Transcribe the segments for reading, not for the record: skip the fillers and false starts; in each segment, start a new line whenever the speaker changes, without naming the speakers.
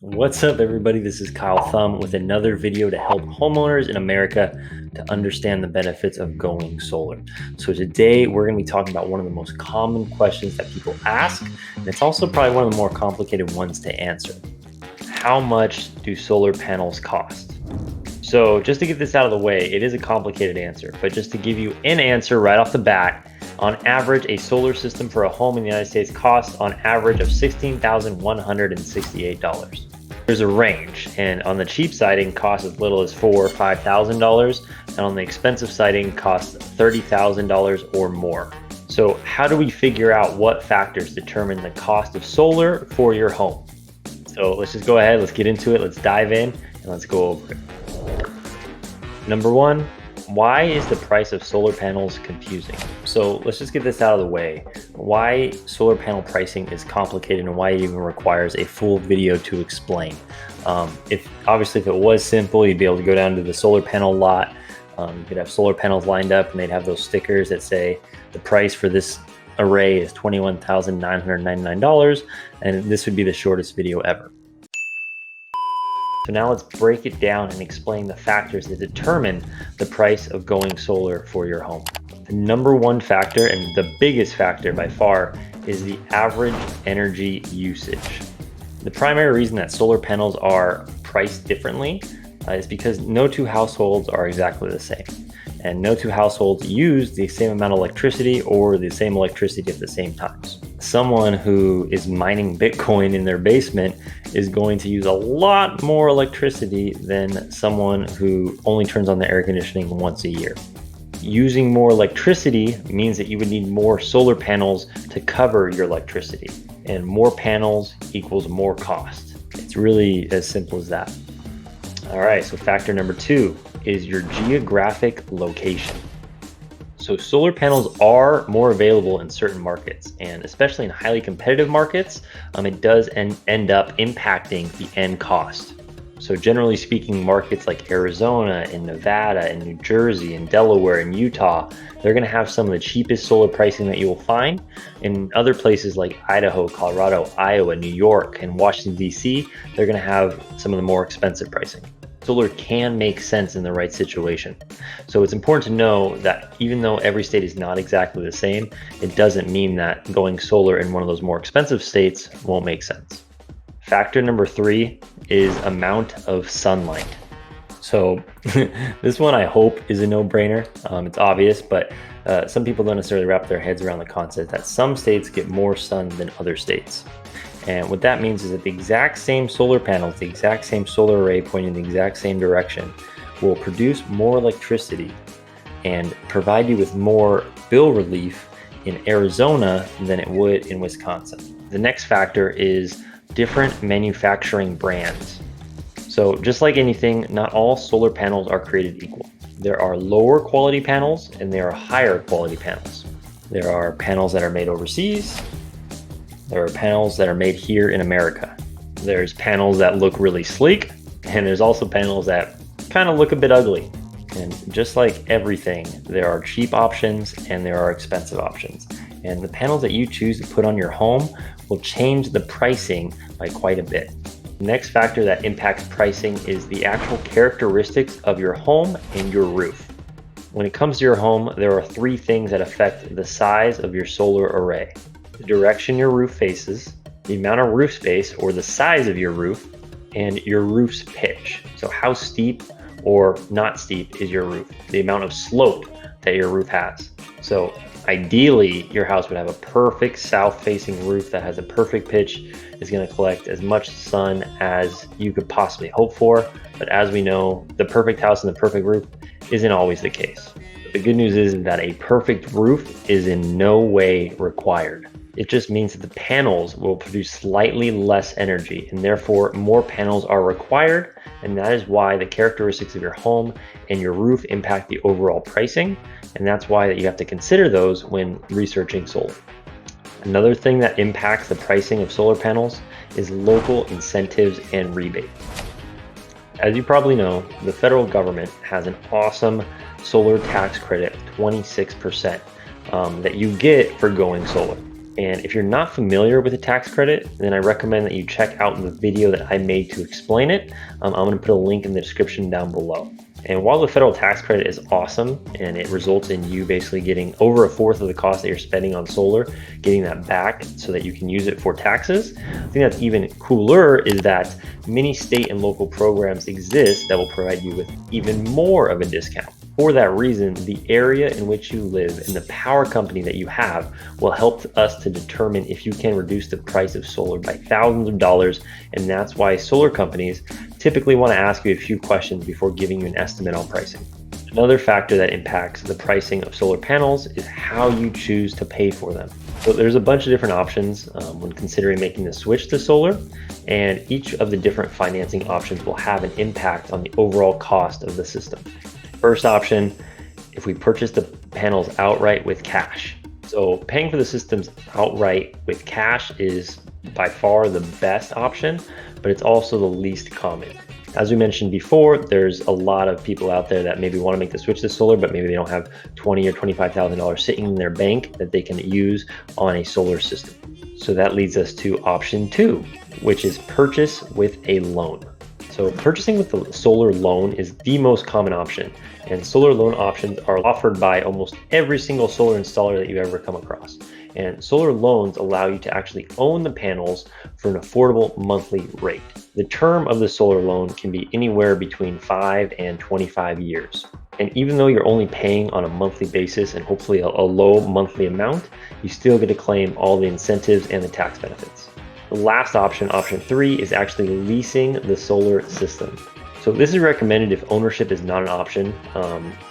What's up, everybody? This is Kyle Thumb with another video to help homeowners in America to understand the benefits of going solar. So today we're going to be talking about one of the most common questions that people ask, and it's also probably one of the more complicated ones to answer. How much do solar panels cost? So just to get this out of the way, it is a complicated answer, but just to give you an answer right off the bat, on average, a solar system for a home in the United States costs on average of $16,168. There's a range, and on the cheap siding costs as little as $4,000 or $5,000, and on the expensive siding costs $30,000 or more. So how do we figure out what factors determine the cost of solar for your home? So let's just go ahead, let's get into it, let's dive in, and let's go over it. Number one, why is the price of solar panels confusing? So let's just get this out of the way. Why solar panel pricing is complicated and why it even requires a full video to explain. If it was simple, you'd be able to go down to the solar panel lot. You could have solar panels lined up and they'd have those stickers that say the price for this array is $21,999, and this would be the shortest video ever. So now let's break it down and explain the factors that determine the price of going solar for your home. The number one factor, and the biggest factor by far, is the average energy usage. The primary reason that solar panels are priced differently is because no two households are exactly the same. And no two households use the same amount of electricity or the same electricity at the same times. Someone who is mining Bitcoin in their basement is going to use a lot more electricity than someone who only turns on the air conditioning once a year. Using more electricity means that you would need more solar panels to cover your electricity, and more panels equals more cost. It's really as simple as that. All right, so factor number two is your geographic location. So solar panels are more available in certain markets, and especially in highly competitive markets, it does end up impacting the end cost. So generally speaking, markets like Arizona and Nevada and New Jersey and Delaware and Utah, they're going to have some of the cheapest solar pricing that you will find. In other places like Idaho, Colorado, Iowa, New York, and Washington, D.C., they're going to have some of the more expensive pricing. Solar can make sense in the right situation. So it's important to know that even though every state is not exactly the same, it doesn't mean that going solar in one of those more expensive states won't make sense. Factor number three is amount of sunlight. So this one I hope is a no-brainer. It's obvious, but some people don't necessarily wrap their heads around the concept that some states get more sun than other states. And what that means is that the exact same solar panels, the exact same solar array pointing in the exact same direction will produce more electricity and provide you with more bill relief in Arizona than it would in Wisconsin. The next factor is different manufacturing brands. So just like anything, not all solar panels are created equal. There are lower quality panels and there are higher quality panels. There are panels that are made overseas. There are panels that are made here in America. There's panels that look really sleek, and there's also panels that kind of look a bit ugly. And just like everything, there are cheap options and there are expensive options. And the panels that you choose to put on your home will change the pricing by quite a bit. The next factor that impacts pricing is the actual characteristics of your home and your roof. When it comes to your home, there are three things that affect the size of your solar array: the direction your roof faces, the amount of roof space or the size of your roof, and your roof's pitch. So how steep or not steep is your roof, the amount of slope that your roof has. So ideally, your house would have a perfect south-facing roof that has a perfect pitch, is going to collect as much sun as you could possibly hope for. But as we know, the perfect house and the perfect roof isn't always the case. But the good news is that a perfect roof is in no way required. It just means that the panels will produce slightly less energy, and therefore more panels are required, and that is why the characteristics of your home and your roof impact the overall pricing, and that's why that you have to consider those when researching solar. Another thing that impacts the pricing of solar panels is local incentives and rebates. As you probably know, the federal government has an awesome solar tax credit, 26%, that you get for going solar. And if you're not familiar with the tax credit, then I recommend that you check out the video that I made to explain it. I'm going to put a link in the description down below. And while the federal tax credit is awesome and it results in you basically getting over a fourth of the cost that you're spending on solar, getting that back so that you can use it for taxes, I think that's even cooler is that many state and local programs exist that will provide you with even more of a discount. For that reason, the area in which you live and the power company that you have will help us to determine if you can reduce the price of solar by thousands of dollars. And that's why solar companies typically want to ask you a few questions before giving you an estimate on pricing. Another factor that impacts the pricing of solar panels is how you choose to pay for them. So there's a bunch of different options when considering making the switch to solar, and each of the different financing options will have an impact on the overall cost of the system. First option, if we purchase the panels outright with cash. So paying for the systems outright with cash is by far the best option, but it's also the least common. As we mentioned before, there's a lot of people out there that maybe want to make the switch to solar, but maybe they don't have $20,000 or $25,000 sitting in their bank that they can use on a solar system. So that leads us to option 2, which is purchase with a loan. So purchasing with the solar loan is the most common option, and solar loan options are offered by almost every single solar installer that you ever come across. And solar loans allow you to actually own the panels for an affordable monthly rate. The term of the solar loan can be anywhere between 5 and 25 years. And even though you're only paying on a monthly basis and hopefully a low monthly amount, you still get to claim all the incentives and the tax benefits. The last option, option 3, is actually leasing the solar system. So this is recommended if ownership is not an option,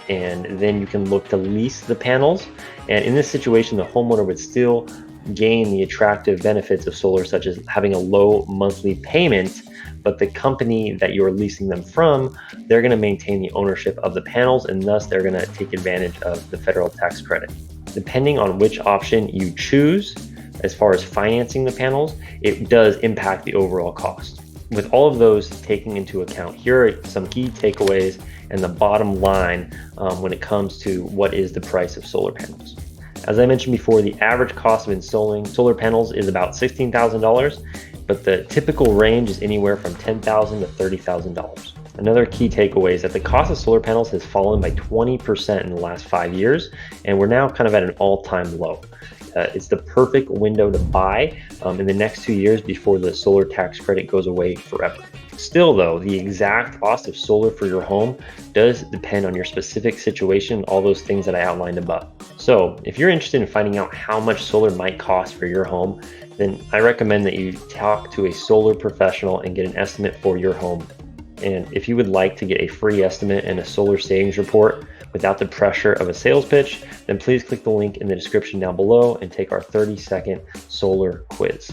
and then you can look to lease the panels. And in this situation, the homeowner would still gain the attractive benefits of solar, such as having a low monthly payment, but the company that you're leasing them from, they're going to maintain the ownership of the panels, and thus they're going to take advantage of the federal tax credit. Depending on which option you choose, as far as financing the panels, it does impact the overall cost. With all of those taken into account, here are some key takeaways and the bottom line when it comes to what is the price of solar panels. As I mentioned before, the average cost of installing solar panels is about $16,000, but the typical range is anywhere from $10,000 to $30,000. Another key takeaway is that the cost of solar panels has fallen by 20% in the last 5 years, and we're now kind of at an all-time low. It's the perfect window to buy in the next 2 years before the solar tax credit goes away forever. Still though, the exact cost of solar for your home does depend on your specific situation, all those things that I outlined above. So if you're interested in finding out how much solar might cost for your home, then I recommend that you talk to a solar professional and get an estimate for your home. And if you would like to get a free estimate and a solar savings report without the pressure of a sales pitch, then please click the link in the description down below and take our 30-second solar quiz.